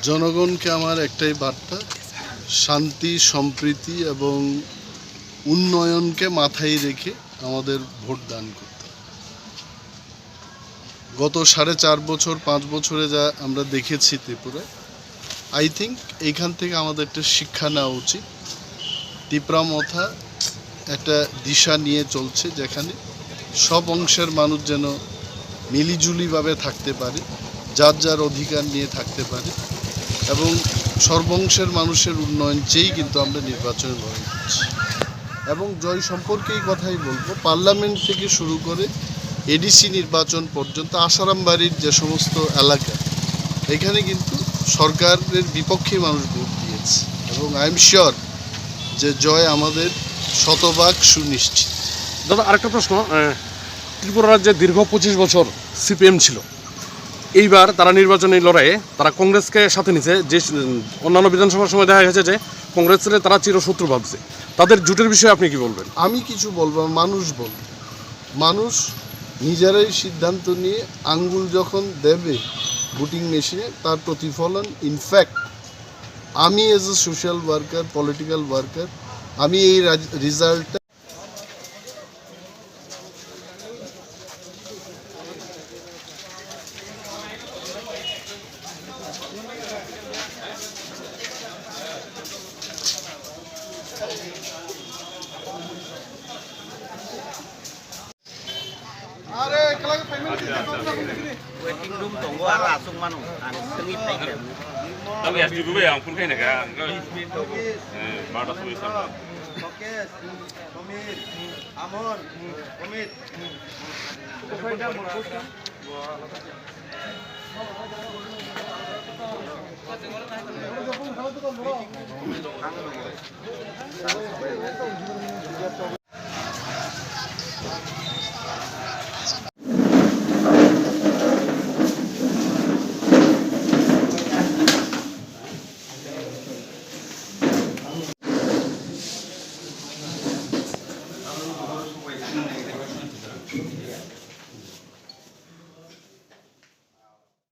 জনগণকে আমার একটাই বার্তা, শান্তি সম্প্রীতি এবং উন্নয়নকে মাথায় রেখে আমাদের ভোট দান করতে। গত 4.5 বছর 5 বছরে যা আমরা দেখেছি ত্রিপুরায়, আই থিঙ্ক এইখান থেকে আমাদের একটা শিক্ষা নেওয়া উচিত। ত্রিপুরা একটা দিশা নিয়ে চলছে, যেখানে সব অংশের মানুষ যেন মিলিজুলিভাবে থাকতে পারে, যার যার অধিকার নিয়ে থাকতে পারে, এবং সর্বংশের মানুষের উন্নয়ন চেয়েই কিন্তু আমরা নির্বাচনে লড়াই করছি। এবং জয় সম্পর্কে এই কথাই বলবো, পার্লামেন্ট থেকে শুরু করে এডিসি নির্বাচন পর্যন্ত আসারামবাড়ির যে সমস্ত এলাকা, এখানে কিন্তু সরকারের বিপক্ষে মানুষ ভোট দিয়েছে, এবং আই এম শিওর যে জয় আমাদের শতভাগ সুনিশ্চিত। দাদা, আরেকটা প্রশ্ন, ত্রিপুরা রাজ্যে দীর্ঘ 25 বছর সিপিএম ছিল, এইবার তারা নির্বাচনী লড়াইয়ে তারা কংগ্রেসকে সাথে নিছে। যে অন্যান্য বিধানসভার সময় দেখা গেছে যে কংগ্রেসের তারা চিরশত্রু ভাবছে, তাদের জোটের বিষয়ে আপনি কি বলবেন? আমি কিছু বলবো, মানুষ বলবে। মানুষ নিজেরাই সিদ্ধান্ত নিয়ে আঙ্গুল যখন দেবে ভোটিং মেশিনে, তার প্রতিফলন। ইনফ্যাক্ট আমি as a social worker, political worker, আমি এই রেজাল্টটা আরে waiting room tunggu arah asung manu, tengit tengit. Tapi ya juga yang pun kayak negara, baru sudah sama. Fokus, komit, amon, komit.